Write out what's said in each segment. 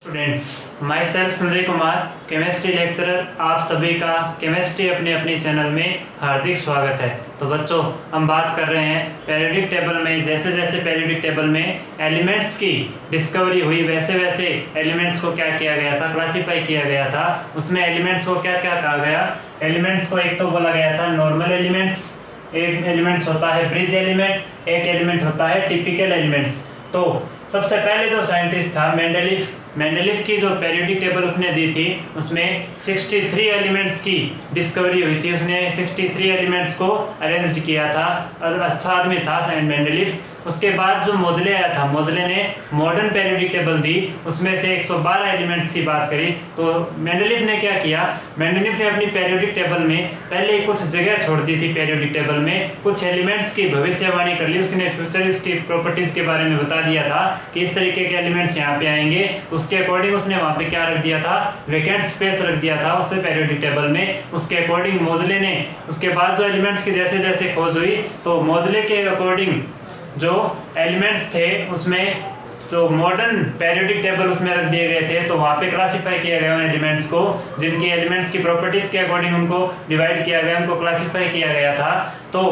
Students, my self Sanjay Kumar, chemistry lecturer, आप सभी का केमिस्ट्री अपने अपने चैनल में हार्दिक स्वागत है। तो बच्चों, हम बात कर रहे हैं पीरियोडिक टेबल में। जैसे जैसे पीरियोडिक टेबल में एलिमेंट्स की डिस्कवरी हुई, वैसे वैसे एलिमेंट्स को क्या किया गया था, क्लासीफाई किया गया था। उसमें एलिमेंट्स को क्या क्या कहा गया? एलिमेंट्स को एक तो बोला गया था नॉर्मल एलिमेंट्स, एक एलिमेंट्स होता है ब्रिज एलिमेंट, एक एलिमेंट होता है टिपिकल एलिमेंट्स। तो सबसे पहले जो साइंटिस्ट था मेंडेलीफ की जो पीरियोडिक टेबल उसने दी थी, उसमें 63 एलिमेंट्स की डिस्कवरी हुई थी। उसने 63 एलिमेंट्स को अरेंज किया था और अच्छा आदमी था मेंडेलीफ। उसके बाद जो मोजले आया था, मोजले ने मॉडर्न पीरियोडिक टेबल दी, उसमें से 112 एलिमेंट्स की बात करी। तो मेंडेलीफ ने क्या किया? मेंडेलीफ ने अपनी पीरियोडिक टेबल में पहले कुछ जगह छोड़ दी थी। पीरियोडिक टेबल में कुछ एलिमेंट्स की भविष्यवाणी कर ली। उसने फ्यूचर की प्रॉपर्टीज के बारे में बता दिया था कि इस तरीके के एलिमेंट्स यहाँ पे आएंगे। उसके अकॉर्डिंग उसने वहाँ पे क्या रख दिया था? वेकेंट स्पेस रख दिया था उससे पीरियोडिक टेबल में। उसके अकॉर्डिंग मोजले ने उसके बाद जो एलिमेंट्स की जैसे जैसे खोज हुई, तो मोजले के अकॉर्डिंग जो एलिमेंट्स थे उसमें जो मॉडर्न पीरियोडिक टेबल उसमें रख दिए गए थे। तो वहाँ पे क्लासिफाई किया गया उन एलिमेंट्स को, जिनकी एलिमेंट्स की प्रॉपर्टीज के अकॉर्डिंग उनको डिवाइड किया गया, उनको क्लासिफाई किया गया था। तो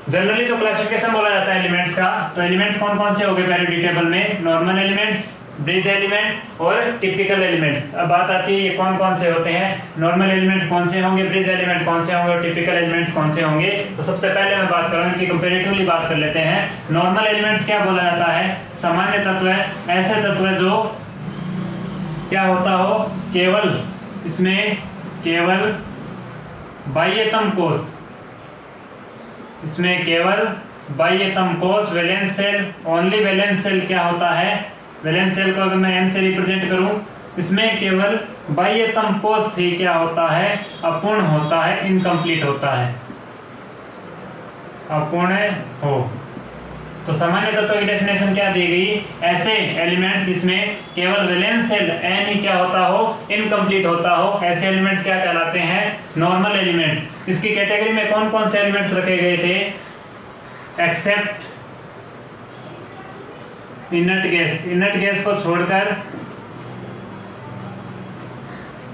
जनरली जो क्लासिफिकेशन बोला जाता है एलिमेंट्स का, तो एलिमेंट्स कौन कौन से हो गए पीरियोडिक टेबल में? नॉर्मल एलिमेंट्स, ब्रिज एलिमेंट और टिपिकल एलिमेंट्स। अब बात आती है ये कौन कौन से होते हैं, नॉर्मल एलिमेंट कौन से होंगे, ब्रिज एलिमेंट कौन से होंगे और टिपिकल एलिमेंट्स कौन से होंगे। तो सबसे पहले मैं बात करूँ इनकी कंपैरेटिवली बात कर लेते हैं। नॉर्मल एलिमेंट्स क्या बोला जाता है? सामान्य तत्व है, ऐसे तत्व है जो क्या होता हो, केवल इसमें केवल बाह्यतम कोश, इसमें केवल बाह्यतम कोश, valence shell, only valence shell क्या होता है? वैलेंस सेल को अगर मैं एम से रिप्रेजेंट करूं, इसमें केवल बाह्यतम कोश ही क्या होता है? अपूर्ण होता है, इनकम्प्लीट होता है, अपूर्ण हो। तो सामान्य तत्व की डेफिनेशन क्या दी गई? ऐसे एलिमेंट्स जिसमें केवल वैलेंस सेल एन ही क्या होता हो? इनकम्प्लीट होता हो, ऐसे एलिमेंट्स क्या कहलाते हैं? Normal elements. इसकी कैटेगरी में कौन कौन से एलिमेंट्स रखे गए थे? Except inert gas, inert gas को छोड़कर,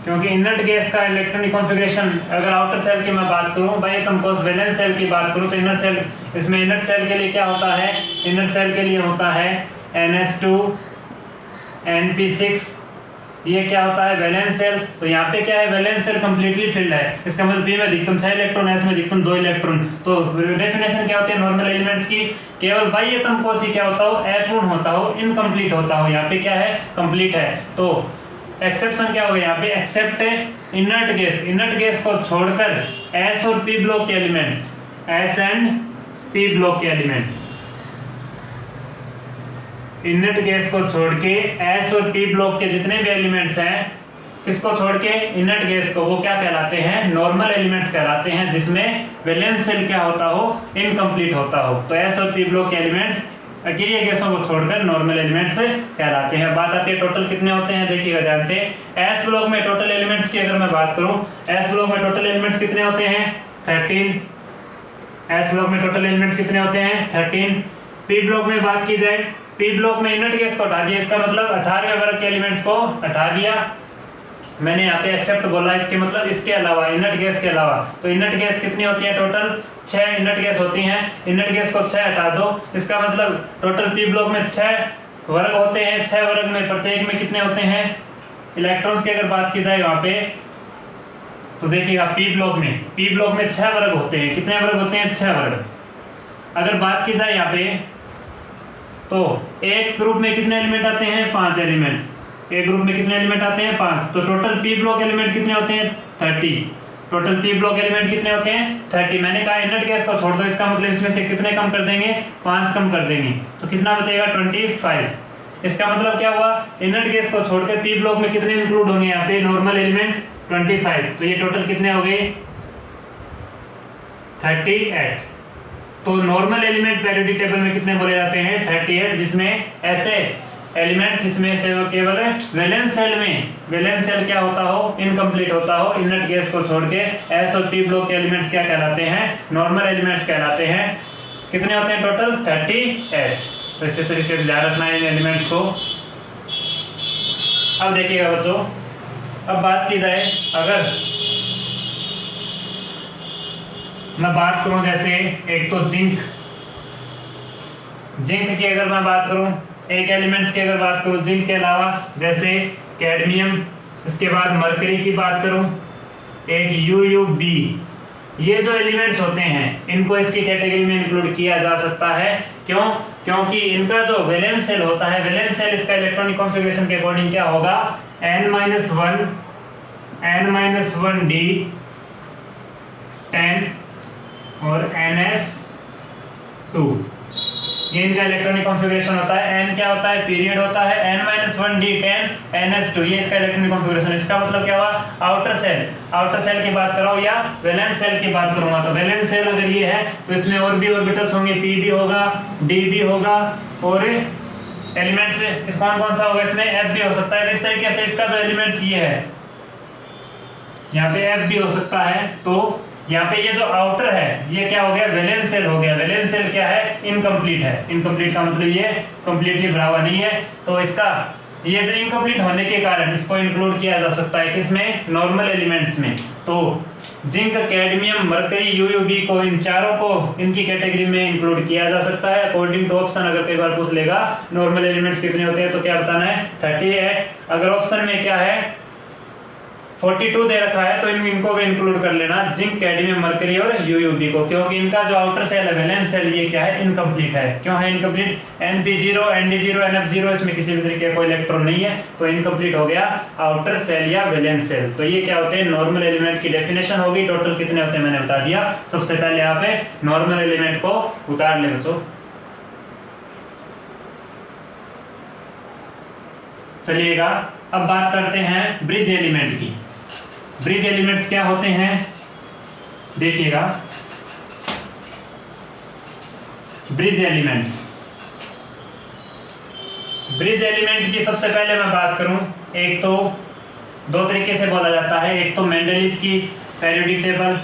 क्योंकि इनर्ट गैस का इलेक्ट्रॉनिक कॉन्फ़िगरेशन, अगर आउटर सेल की मैं बात करूं, बाह्यतम कोश वैलेंस सेल की बात करूं, तो इनर सेल, इसमें इनर सेल के लिए क्या होता है? इनर सेल के लिए होता है NH2 NP6। ये क्या होता है? Valence shell. तो यहाँ पे क्या है? वैलेंस सेल कंप्लीटली फिल्ड है, इसका मतलब बी में अधिकतम 6 इलेक्ट्रॉन है, इसमें अधिकतम 2 इलेक्ट्रॉन। तो डेफिनेशन क्या होती है नॉर्मल एलिमेंट्स की? केवल बाह्यतम कोश ही क्या होता हो? अपूर्ण होता हो, इनकम्प्लीट होता हो। यहाँ पे क्या है? कंप्लीट है। तो एक्सेप्शन क्या हो गया यहाँ पे? Except inert gas, inert gas को छोड़कर एस और पी ब्लॉक के elements, S and P block के एलिमेंट, इनर्ट गैस को छोड़ के एस और पी ब्लॉक के जितने भी एलिमेंट्स हैं, किसको छोड़ के? इनर्ट गैस को, वो क्या कहलाते हैं? नॉर्मल एलिमेंट्स कहलाते हैं, जिसमें वैलेंस सेल क्या होता हो? इनकम्प्लीट होता हो। तो एस और पी ब्लॉक के एलिमेंट्स अकेले गैसों को छोड़कर नॉर्मल एलिमेंट्स कहलाते हैं। बात आती है टोटल कितने होते हैं, देखिएगा ध्यान से। एस ब्लॉक में टोटल एलिमेंट्स की अगर मैं बात करूं, एस ब्लॉक में टोटल एलिमेंट्स कितने होते हैं? 13। एस ब्लॉक में टोटल एलिमेंट्स कितने होते हैं? 13। पी ब्लॉक में बात की जाए, पी ब्लॉक में इनर्ट गैस को हटा दिया, इसका मतलब 18वें वर्ग के एलिमेंट्स को हटा दिया। मैंने यहाँ पे एक्सेप्ट बोला, इसके मतलब इसके अलावा, इनर्ट गैस के अलावा। तो इनर्ट गैस कितनी होती है? टोटल 6 इनर्ट गैस होती हैं। इनर्ट गैस को 6 हटा दो, इसका मतलब टोटल पी ब्लॉक में 6 वर्ग होते हैं। 6 वर्ग में प्रत्येक में कितने होते हैं? इलेक्ट्रॉन्स की अगर बात की जाए वहाँ पे, तो देखिएगा पी ब्लॉक में 6 वर्ग होते हैं। कितने वर्ग होते हैं? 6 वर्ग। अगर बात की जाए यहाँ पे, तो एक ग्रुप में कितने एलिमेंट आते हैं? 5 एलिमेंट। एक ग्रुप में कितने एलिमेंट आते हैं? 5। तो टोटल पी ब्लॉक एलिमेंट कितने होते हैं? 30। टोटल पी ब्लॉक एलिमेंट कितने होते हैं? 30। मैंने कहा इनर्ट गैस को छोड़ दो, इसका मतलब इसमें से कितने कम कर देंगे? 5 कम कर देंगे, तो कितना बचेगा? 25। इसका मतलब क्या हुआ? इनर्ट गैस को छोड़कर पी ब्लॉक में कितने इंक्लूड होंगे यहाँ पे? Normal element 25। तो ये टोटल कितने हो गए? 38। तो नॉर्मल एलिमेंट पीरियोडिक टेबल में कितने बोले जाते हैं? 38, जिसमें ऐसे एलिमेंट जिसमें से वो केवल वैलेंस सेल में, वैलेंस सेल क्या होता हो? इनकम्प्लीट होता हो। इनर्ट गैस को छोड़ के एस और पी ब्लॉक के एलिमेंट्स क्या कहलाते हैं? नॉर्मल एलिमेंट्स कहलाते हैं। कितने होते हैं टोटल? 38। तो इसी तरीके से ध्यान रखना है इन एलिमेंट्स को। अब देखिएगा बच्चों, अब बात की जाए, अगर मैं बात करूं जैसे एक तो जिंक की अगर मैं बात करूं, एक एलिमेंट्स की अगर बात करूं जिंक के अलावा जैसे कैडमियम, इसके बाद मरकरी की बात करूं, एक UUB, ये जो एलिमेंट्स होते हैं इनको इसकी कैटेगरी में इंक्लूड किया जा सकता है। क्यों? क्योंकि इनका जो वैलेंस सेल होता है, वैलेंस सेल इसका इलेक्ट्रॉनिक कॉन्फ़िगरेशन के अकॉर्डिंग क्या होगा, N-1D 10 और NS2, ये इनका इलेक्ट्रॉनिक कॉन्फ़िगरेशन होता है। N क्या होता है, पीरियड होता है, N-1D 10 NS2, ये इसका इलेक्ट्रॉनिक कॉन्फ़िगरेशन। इसका मतलब क्या हुआ, आउटर सेल की बात कर रहा हूँ या वैलेंस सेल की बात करूंगा, तो वैलेंस सेल अगर ये है तो इसमें और भी ऑर्बिटल्स होंगे, P भी होगा, D भी होगा और एलिमेंट्स कौन कौन सा होगा, इसमें F भी हो सकता है। इस तरीके से इसका जो एलिमेंट्स ये है, यहाँ पे F भी हो सकता है। तो यहाँ पे ये जो आउटर है ये क्या हो गया, वैलेंस सेल हो गया। वैलेंस सेल क्या है, इनकम्प्लीट है। इनकम्प्लीट का मतलब ये कंप्लीटली भरा हुआ नहीं है, तो इसका ये जो इनकम्प्लीट होने के कारण इसको इंक्लूड किया जा सकता है किसमें, नॉर्मल एलिमेंट्स में। तो जिंक, कैडमियम, मरकरी, UUB को, इन चारों को इनकी कैटेगरी में इंक्लूड किया जा सकता है अकॉर्डिंग टू ऑप्शन। अगर कई बार पूछ लेगा नॉर्मल एलिमेंट्स कितने होते हैं तो क्या बताना है, 38। अगर ऑप्शन में क्या है 42 दे रखा है तो इनको भी इंक्लूड कर लेना, जिंक, कैडमियम, मरकरी और UUB को, क्योंकि इनका जो आउटर सेल है, वैलेंस सेल, ये क्या है, इनकम्प्लीट है। क्यों है इनकम्प्लीट, NP0, ND0, NF0, इसमें किसी भी तरीके का कोई इलेक्ट्रॉन नहीं है, तो इनकम्प्लीट हो गया आउटर सेल या वैलेंस सेल। तो ये क्या होते हैं, नॉर्मल एलिमेंट की डेफिनेशन होगी। टोटल कितने होते हैं मैंने बता दिया। सबसे पहले यहाँ पे नॉर्मल एलिमेंट को उतार ले बच्चों। चलिएगा अब बात करते हैं ब्रिज एलिमेंट की। ब्रिज एलिमेंट्स क्या होते हैं, देखिएगा। ब्रिज एलिमेंट की सबसे पहले मैं बात करूं, एक तो दो तरीके से बोला जाता है, एक तो मेंडलीफ की पेरियोडिक टेबल,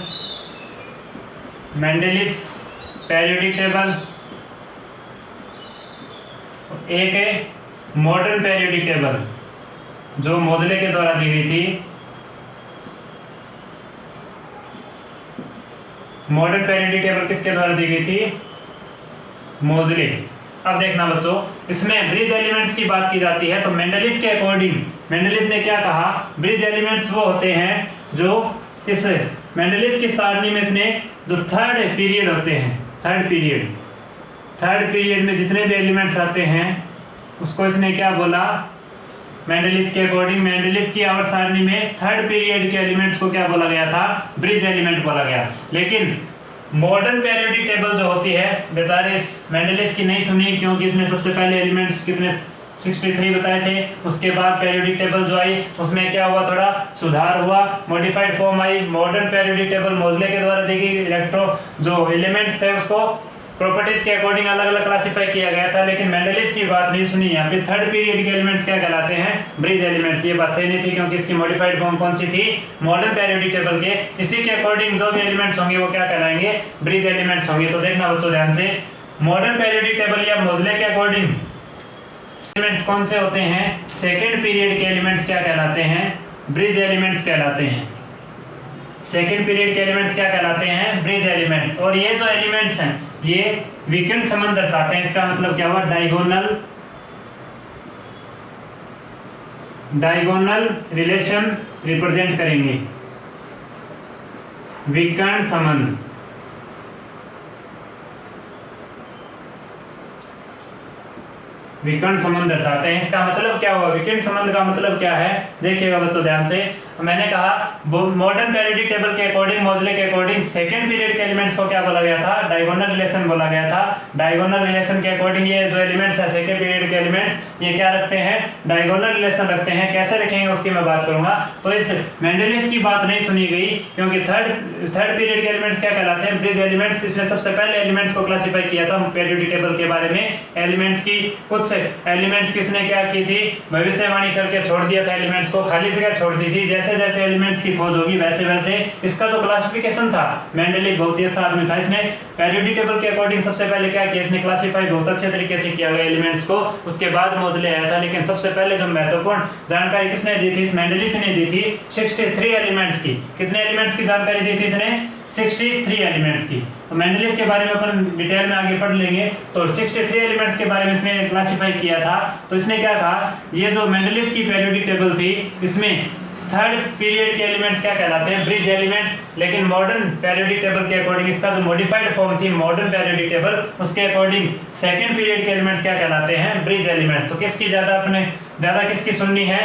एक है मॉडर्न पेरियोडिक टेबल जो मोज़ले के द्वारा दी गई थी। मॉडर्न पेरियोडिक टेबल किसके द्वारा दी गई थी, मोज़ले। अब देखना बच्चों, इसमें ब्रिज एलिमेंट्स की बात की जाती है तो मेंडलीफ के अकॉर्डिंग, मेंडलीफ ने क्या कहा, ब्रिज एलिमेंट्स वो होते हैं जो इस मेंडलीफ की सारणी में इसने जो थर्ड पीरियड होते हैं, थर्ड पीरियड में जितने भी एलिमेंट्स आते हैं उसको इसने क्या बोला, मेंडलीफ के अकॉर्डिंग, मेंडलीफ की आवर्त सारणी में थर्ड पीरियड के एलिमेंट्स को क्या बोला गया था, ब्रिज एलिमेंट बोला गया। लेकिन मॉडर्न पेरियोडिक टेबल जो होती है बेचारे इस मेंडलीफ की नहीं सुनी, क्योंकि इसने सबसे पहले एलिमेंट्स कितने 63 बताए थे। उसके बाद पेरियोडिक टेबल जो आई उसमें क्या हुआ, थोड़ा सुधार हुआ, modified form I. Modern periodic table मोज़ले के द्वारा दी गई, इलेक्ट्रो जो एलिमेंट्स थे उसको प्रॉपर्टीज के अकॉर्डिंग अलग अलग क्लासिफाई किया गया था। लेकिन मेंडलीफ की बात नहीं सुनी। यहाँ पे थर्ड पीरियड के एलिमेंट्स क्या कहलाते हैं, ब्रिज एलिमेंट्स। ये बात सही नहीं थी क्योंकि इसकी मॉडिफाइड फॉर्म कौन सी थी, मॉडर्न पेरियोडिक टेबल के। इसी के अकॉर्डिंग जो भी एलिमेंट्स होंगे वो क्या कहलाएंगे, ब्रिज एलिमेंट्स होंगे। तो देखना बच्चों ध्यान से, मॉडर्न पेरियोडिक टेबल या मोज़ले के अकॉर्डिंग एलिमेंट्स कौन से होते हैं, सेकेंड पीरियड के एलिमेंट्स क्या कहलाते हैं, ब्रिज एलिमेंट्स कहलाते हैं। सेकेंड पीरियड के एलिमेंट्स क्या कहलाते हैं, ब्रिज एलिमेंट्स। और ये जो एलिमेंट्स हैं ये वीकेंड संबंध दर्शाते हैं। इसका मतलब क्या हुआ, डायगोनल रिलेशन रिप्रेजेंट करेंगे, विकर्ण संबंध। विकर्ण संबंध दर्शाते हैं। इसका मतलब क्या हुआ, विकर्ण संबंध का मतलब क्या है, देखिएगा बच्चों ध्यान से। मैंने कहा मॉडर्न पेरियोडिक टेबल के अकॉर्डिंग, मोज़ले के अकॉर्डिंग सेकंड पीरियड के एलिमेंट्स को क्या बोला गया था, डायगोनल रिलेशन बोला गया था। डायगोनल रिलेशन के अकॉर्डिंग ये जो एलिमेंट्स है सेकंड पीरियड के एलिमेंट्स ये क्या रखते हैं, डायगोनल रिलेशन रखते हैं। कैसे रखेंगे उसकी मैं बात करूंगा। तो इस मेंडलीफ की बात नहीं सुनी गई क्योंकि थर्ड पीरियड के एलिमेंट्स क्या कहलाते हैं, ब्रिज एलिमेंट्स। इसने सबसे पहले एलिमेंट्स को क्लासिफाई किया था पेरियोडिक टेबल के बारे में। एलिमेंट्स की कुछ एलिमेंट्स किसने क्या की थी, भविष्यवाणी करके छोड़ दिया था, एलिमेंट्स को खाली जगह छोड़ दी थी। जैसे जैसे जैसे एलिमेंट्स की खोज होगी वैसे वैसे इसका जो क्लासिफिकेशन था, मेंडलीव बहुत ही अच्छा आदमी था, इसने पेरियोडिक टेबल के अकॉर्डिंग सबसे पहले क्या किया, इसने क्लासिफाई बहुत अच्छे तरीके से किया गया एलिमेंट्स को। उसके बाद मोजले आया था, लेकिन सबसे पहले जो महत्वपूर्ण जानकारी किसने दी थी, मेंडलीव ने दी थी 63 एलिमेंट्स की। कितने एलिमेंट्स की जानकारी दी थी इसने, 63 एलिमेंट्स की। तो मेंडलीव के बारे में अपन डिटेल में आगे पढ़ लेंगे। तो 63 एलिमेंट्स के बारे में इसने क्लासिफाई किया था। तो इसने क्या कहा, ये जो मेंडलीव की पेरियोडिक टेबल थी इसमें थर्ड पीरियड के एलिमेंट्स क्या कहलाते हैं, ब्रिज एलिमेंट्स। लेकिन मॉडर्न पेरियोडिक टेबल के अकॉर्डिंग इसका जो मॉडिफाइड फॉर्म थी मॉडर्न पेरियोडिक टेबल, उसके अकॉर्डिंग सेकंड पीरियड के एलिमेंट्स क्या कहलाते हैं, ब्रिज एलिमेंट्स। तो किसकी ज्यादा किसकी सुननी है,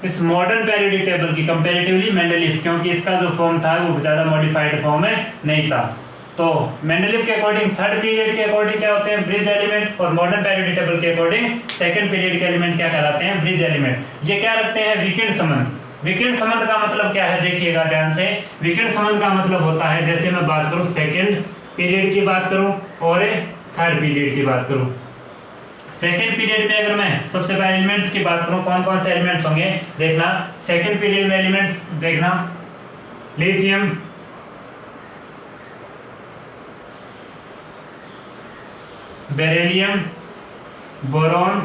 इस मॉडर्न पेरियोडिक टेबल की कंपैरेटिवली मेंडलीव, क्योंकि इसका जो फॉर्म था वो ज्यादा मॉडिफाइड फॉर्म में नहीं था। तो मेंडलीव के अकॉर्डिंग थर्ड पीरियड के अकॉर्डिंग क्या होते हैं, ब्रिज एलिमेंट, और मॉडर्न पेरियोडिक टेबल के अकॉर्डिंग सेकंड पीरियड के एलिमेंट क्या कहलाते हैं, ब्रिज एलिमेंट। ये क्या रखते हैं, वीकेंड संबंध। वीकेंड संबंध का मतलब क्या है, देखिएगा ध्यान से। वीकेंड संबंध का मतलब होता है, जैसे मैं बात करूं सेकंड पीरियड की बात करूं और थर्ड पीरियड की बात करूं। सेकेंड पीरियड में अगर मैं सबसे पहले एलिमेंट्स की बात करूं, कौन कौन से एलिमेंट्स होंगे देखना। सेकेंड पीरियड में एलिमेंट्स देखना, lithium, beryllium, boron,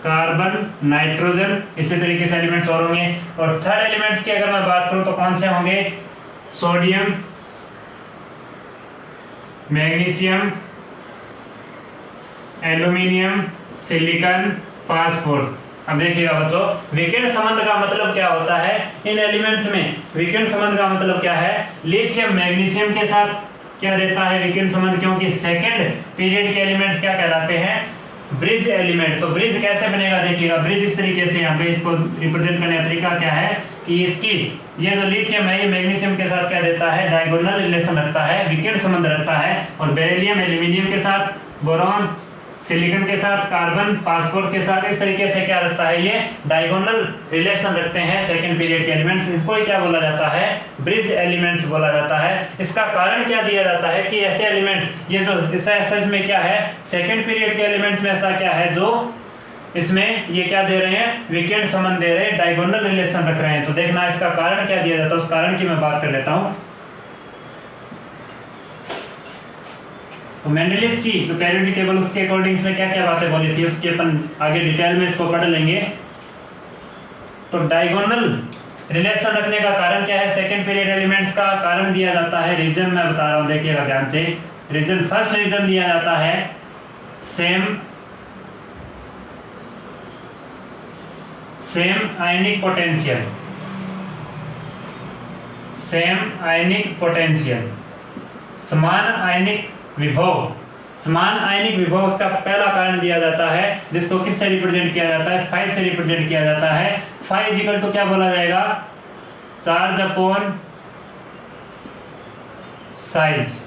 carbon, nitrogen, इसी तरीके से एलिमेंट्स और होंगे। और थर्ड एलिमेंट्स की अगर मैं बात करूं तो कौन से होंगे, sodium, magnesium, aluminium, silicon, phosphorus. अब देखिएगा बच्चों, वीकेंड संबंध का मतलब क्या होता है, इन एलिमेंट्स में वीकेंड संबंध का मतलब क्या है, लिथियम मैग्नीशियम के साथ क्या देता है वीकेंड संबंध, क्योंकि सेकंड पीरियड के एलिमेंट्स क्या कहलाते हैं, ब्रिज एलिमेंट। तो ब्रिज कैसे बनेगा देखिएगा, ब्रिज इस तरीके से, यहाँ पे इसको रिप्रेजेंट करने का तरीका क्या है कि इसकी ये जो लिथियम है ये मैग्नीशियम के साथ क्या देता है, डायगोनल रिलेशन रखता है, वीकेंड संबंध रखता है। और बेरिलियम एल्यूमिनियम के साथ, बोरॉन सिलिकॉन के साथ, कार्बन फास्फोरस के साथ, इस तरीके से क्या रखता है, ये डायगोनल रिलेशन रखते हैं सेकंड पीरियड के एलिमेंट्स। इनको क्या बोला जाता है, ब्रिज एलिमेंट्स बोला जाता है। इसका कारण क्या दिया जाता है कि ऐसे एलिमेंट्स, ये जो सच में क्या है, सेकंड पीरियड के एलिमेंट्स में ऐसा क्या है जो इसमें ये क्या दे रहे हैं, वीकेंड संबंध दे रहे हैं, डायगोनल रिलेशन रख रहे हैं। तो देखना इसका कारण क्या दिया जाता है, उस कारण की मैं बात कर लेता हूँ। तो मेंडलीव की जो पेरियोडिक टेबल उसके अकॉर्डिंग इसमें क्या क्या बातें बोली थी उसकी अपन आगे डिटेल में इसको पढ़ लेंगे। तो डायगोनल रिलेशन रखने का कारण क्या है, सेकंड पीरियड एलिमेंट्स का कारण दिया जाता है, रीजन मैं बता रहा हूँ देखिएगा ध्यान से। रीजन, फर्स्ट रीजन दिया जाता है same ionic potential, same ionic potential, समान आयनिक विभव। समान आयनिक विभव उसका पहला कारण दिया जाता है, जिसको किससे रिप्रेजेंट किया जाता है, फाई से रिप्रेजेंट किया जाता है। फाई इक्वल टू क्या बोला जाएगा, charge upon size.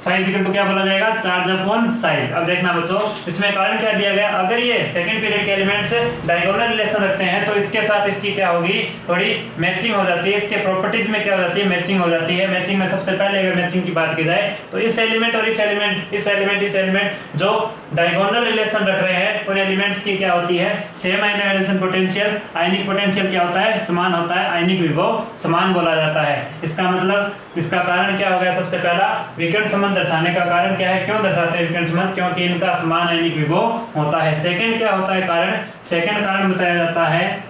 Phi equal to क्या बोला जाएगा, चार्ज अपॉन साइज। अब देखना बच्चों, इसमें कारण क्या दिया गया, अगर ये सेकंड पीरियड के एलिमेंट्स डायगोनल रिलेशन रखते हैं तो इसके साथ इसकी क्या होगी, थोड़ी मैचिंग हो जाती है। इसके प्रॉपर्टीज में क्या हो जाती है, मैचिंग हो जाती है। मैचिंग में सबसे पहले अगर मैचिंग की बात की जाए तो इस एलिमेंट और इस एलिमेंट जो डायगोनल रिलेशन रख रहे हैं उन एलिमेंट्स की क्या होती है, सेम आयनाइजेशन पोटेंशियल। आयनिक पोटेंशियल क्या होता है, समान होता है, आयनिक विभव समान बोला जाता है। इसका मतलब, इसका कारण क्या हो गया, सबसे पहला वीकेंड संबंध दर्शाने का कारण क्या है, क्यों दर्शाते हैं वीकेंड संबंध, क्योंकि इनका समान आयनिक विभव होता है। सेकंड क्या होता है कारण, सेकंड कारण बताया जाता है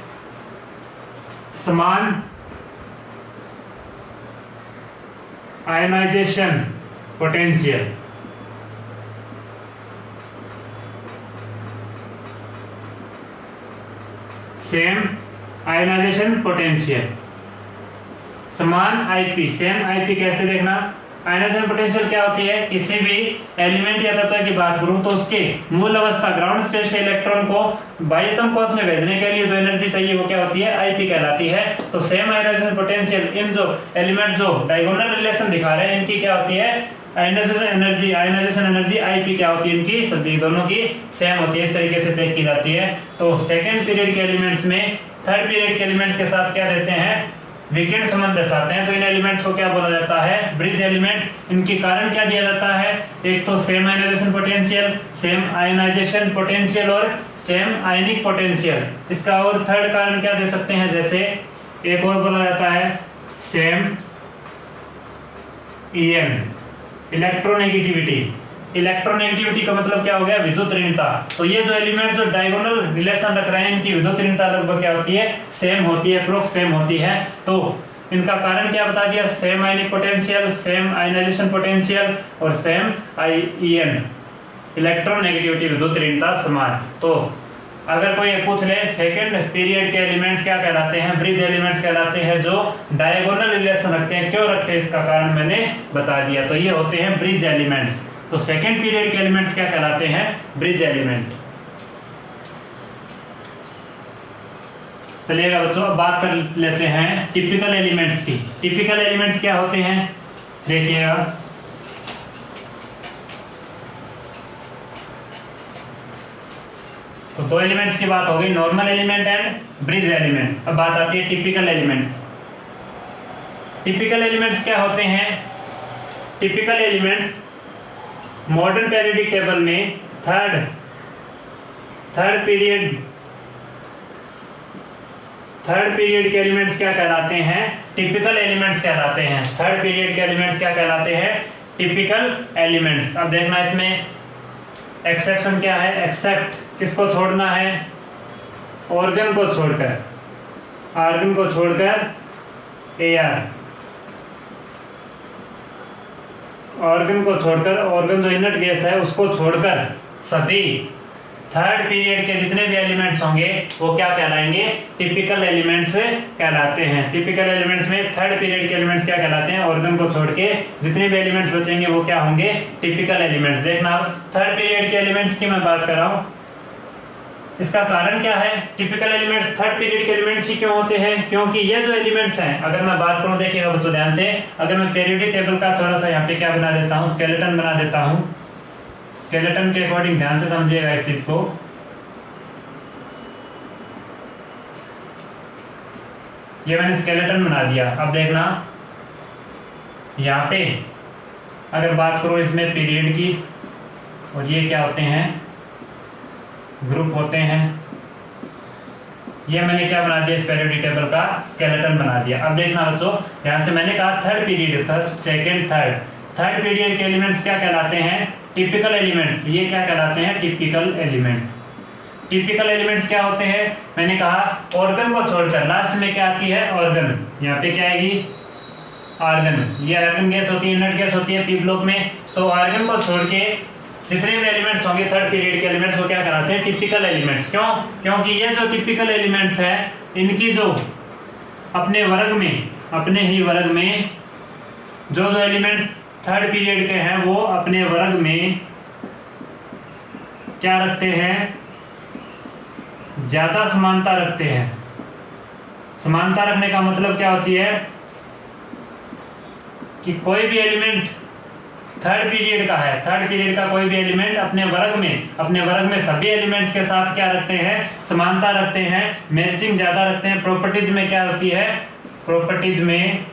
समान ionization potential. Same ionization potential, समान आईपी। सेम आईपी कैसे देखना, आयनाइजेशन पोटेंशियल क्या होती है, किसी भी एलिमेंट या तत्व की बात करूं तो उसके मूल अवस्था ग्राउंड स्टेट से इलेक्ट्रॉन को बाह्यतम कोश में भेजने के लिए जो एनर्जी चाहिए वो क्या होती है, आईपी कहलाती है। तो सेम आयनाइजेशन पोटेंशियल, इन जो एलिमेंट जो डायगोनल रिलेशन दिखा रहे हैं इनकी क्या होती है, आयनाइजेशन एनर्जी आईपी क्या होती है, इनकी सभी दोनों की सेम होती है। इस तरीके से चेक की जाती है। तो सेकेंड पीरियड के एलिमेंट्स में थर्ड पीरियड के एलिमेंट्स के साथ क्या देते हैं, वीकेंड संबंध दर्शाते हैं तो इन एलिमेंट्स को क्या बोला जाता है, ब्रिज एलिमेंट्स। इनके कारण क्या दिया जाता है, एक तो same ionization potential, same ionization potential और सेम आयनिक पोटेंशियल। इसका और थर्ड कारण क्या दे सकते हैं, जैसे एक और बोला जाता है सेम EN, इलेक्ट्रोनेगेटिविटी। इलेक्ट्रोनेगेटिविटी का मतलब क्या हो गया, विद्युत ऋणता। तो ये जो एलिमेंट जो डायगोनल रिलेशन रख रहे हैं इनकी विद्युत ऋणता लगभग क्या होती है, सेम होती है, अप्रोक्स सेम होती है। तो इनका कारण क्या बता दिया, same ionic potential, same ionization potential और सेम EN, इलेक्ट्रोनेगेटिविटी, विद्युत ऋणता समान। तो अगर कोई पूछ ले सेकंड पीरियड के एलिमेंट्स क्या कहलाते हैं, ब्रिज एलिमेंट्स कहलाते हैं जो डायगोनल रिलेशन रखते हैं। क्यों रखते हैं इसका कारण मैंने बता दिया। तो ये होते हैं ब्रिज एलिमेंट्स। तो सेकंड पीरियड के एलिमेंट्स क्या कहलाते हैं, ब्रिज एलिमेंट। चलिएगा बच्चों, अब बात कर लेते हैं टिपिकल एलिमेंट्स की। टिपिकल एलिमेंट्स क्या होते हैं, देखिएगा। तो दो एलिमेंट्स की बात होगी, normal element and bridge element. अब बात आती है टिपिकल एलिमेंट। टिपिकल एलिमेंट्स क्या होते हैं, typical elements modern periodic table में थर्ड पीरियड के एलिमेंट्स क्या कहलाते हैं, टिपिकल एलिमेंट्स कहलाते हैं। थर्ड पीरियड के एलिमेंट्स क्या कहलाते हैं, टिपिकल एलिमेंट्स। अब देखना इसमें एक्सेप्शन क्या है, एक्सेप्ट किसको छोड़ना है, ऑर्गन को छोड़कर, आर्गन को छोड़कर AR, ऑर्गन को छोड़कर, ऑर्गन जो इनर्ट गैस है उसको छोड़कर सभी थर्ड पीरियड के जितने भी एलिमेंट्स होंगे वो क्या कहलाएंगे, टिपिकल एलिमेंट्स कहलाते हैं। टिपिकल एलिमेंट्स में थर्ड पीरियड के एलिमेंट्स क्या कहलाते हैं, ऑर्गन को छोड़ के जितने भी एलिमेंट्स बचेंगे वो क्या होंगे, टिपिकल एलिमेंट्स। देखना थर्ड पीरियड के एलिमेंट्स की मैं बात कर रहा हूँ, इसका कारण क्या है, टिपिकल एलिमेंट्स थर्ड पीरियड के एलिमेंट्स ही क्यों होते हैं, क्योंकि ये जो एलिमेंट्स हैं, अगर मैं बात करूं, देखिएगा बच्चों ध्यान से, अगर मैं पीरियोडिक टेबल का थोड़ा सा यहाँ पे क्या बना देता हूँ, स्केलेटन बना देता हूँ। स्केलेटन के अकॉर्डिंग ध्यान से समझिएगा इस चीज को। ये मैंने स्केलेटन बना दिया। अब देखना यहाँ पे अगर बात करूँ इसमें पीरियड की, और ये क्या होते हैं, ग्रुप होते हैं। ये मैंने क्या बना दिया, इस पीरियोडिक टेबल का स्केलेटन बना दिया। अब देखना बच्चों ध्यान से, मैंने कहा third period, first second third period के एलिमेंट्स क्या कहलाते हैं, टिपिकल एलिमेंट्स। ये क्या कहलाते हैं, टिपिकल एलिमेंट। टिपिकल एलिमेंट्स क्या होते हैं, मैंने कहा ऑर्गन को छोड़कर, लास्ट में क्या आती है, ऑर्गन। यहाँ पे क्या आएगी, आर्गन। ये आर्गन गैस होती है, इनर्ट गैस होती है पी ब्लॉक में। तो आर्गन को छोड़ के जितने भी एलिमेंट्स होंगे थर्ड पीरियड के एलिमेंट्स वो क्या कहलाते हैं, टिपिकल एलिमेंट्स। क्यों, क्योंकि ये जो टिपिकल एलिमेंट्स है इनकी जो अपने ही वर्ग में जो एलिमेंट्स थर्ड पीरियड के हैं वो अपने वर्ग में क्या रखते हैं, ज्यादा समानता रखते हैं। समानता रखने का मतलब क्या होती है कि कोई भी एलिमेंट थर्ड पीरियड का है, थर्ड पीरियड का कोई भी एलिमेंट अपने वर्ग में सभी एलिमेंट्स के साथ क्या रखते हैं, समानता रखते हैं, मैचिंग ज्यादा रखते हैं। प्रॉपर्टीज में क्या होती है, प्रॉपर्टीज में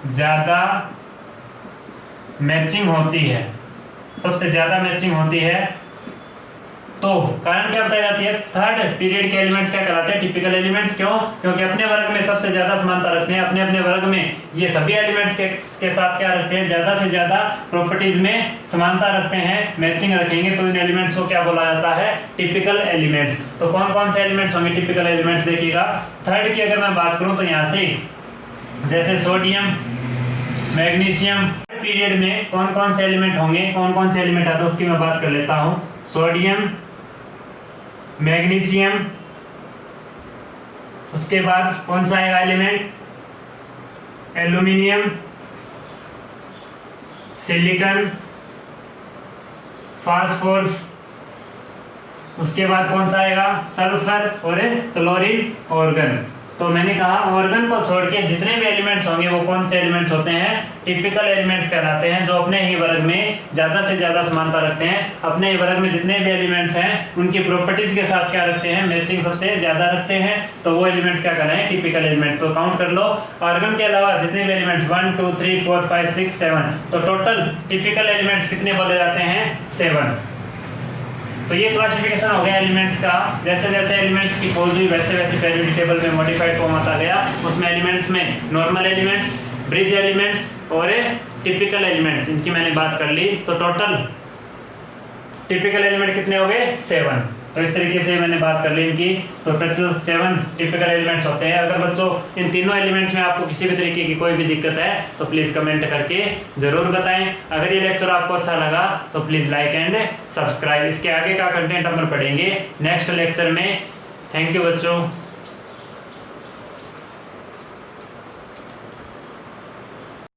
ज्यादा मैचिंग होती है, सबसे ज्यादा मैचिंग होती है। तो कारण क्या बताई जाती है, थर्ड पीरियड के एलिमेंट्स क्या कहलाते हैं, टिपिकल एलिमेंट्स। क्यों, क्योंकि अपने वर्ग में सबसे ज्यादा समानता रखते हैं, अपने वर्ग में ये सभी एलिमेंट्स के साथ क्या रखते हैं, ज्यादा से ज्यादा प्रॉपर्टीज में समानता रखते हैं, मैचिंग रखेंगे। तो इन एलिमेंट्स को क्या बोला जाता है, टिपिकल एलिमेंट्स। तो कौन कौन से एलिमेंट्स होंगे टिपिकल एलिमेंट्स, देखिएगा। थर्ड की अगर मैं बात करूं तो यहाँ से जैसे सोडियम, मैग्नीशियम, पीरियड में कौन कौन से एलिमेंट होंगे, कौन कौन से एलिमेंट आते हैं उसकी मैं बात कर लेता हूँ। सोडियम, मैग्नीशियम, उसके बाद कौन सा आएगा एलिमेंट, एल्यूमिनियम, सिलिकॉन, फास्फोरस, उसके बाद कौन सा आएगा, सल्फर और क्लोरीन ऑर्गन। तो मैंने कहा ऑर्गन को छोड़ के जितने भी एलिमेंट्स होंगे वो कौन से एलिमेंट्स होते हैं, टिपिकल एलिमेंट्स कहलाते हैं, जो अपने ही वर्ग में ज़्यादा से ज़्यादा समानता रखते हैं। अपने ही वर्ग में जितने भी एलिमेंट्स हैं उनकी प्रॉपर्टीज के साथ क्या रखते हैं, मैचिंग सबसे ज़्यादा रखते हैं, तो वो एलिमेंट्स क्या कहलाएं, टिपिकल एलिमेंट। तो काउंट कर लो, ऑर्गन के अलावा जितने भी एलिमेंट्स 1 2 3 4 5 6 7, तो टोटल टिपिकल एलिमेंट्स कितने बोले जाते हैं, 7। तो ये क्लासिफिकेशन हो गया एलिमेंट्स का। जैसे जैसे एलिमेंट्स की खोज हुई वैसे वैसे पीरियोडिक टेबल में मॉडिफाइड फॉर्म आता गया। उसमें एलिमेंट्स में नॉर्मल एलिमेंट्स, ब्रिज एलिमेंट्स और टिपिकल एलिमेंट्स, इनकी मैंने बात कर ली। तो टोटल टिपिकल एलिमेंट कितने हो गए, 7। तो इस तरीके से मैंने बात कर ली इनकी। तो टोटल 7 टिपिकल एलिमेंट्स होते हैं। अगर बच्चों इन तीनों एलिमेंट्स में आपको किसी भी तरीके की कोई भी दिक्कत है तो प्लीज़ कमेंट करके ज़रूर बताएं। अगर ये लेक्चर आपको अच्छा लगा तो प्लीज़ लाइक एंड सब्सक्राइब। इसके आगे का कंटेंट हम पढ़ेंगे नेक्स्ट लेक्चर में। थैंक यू बच्चों।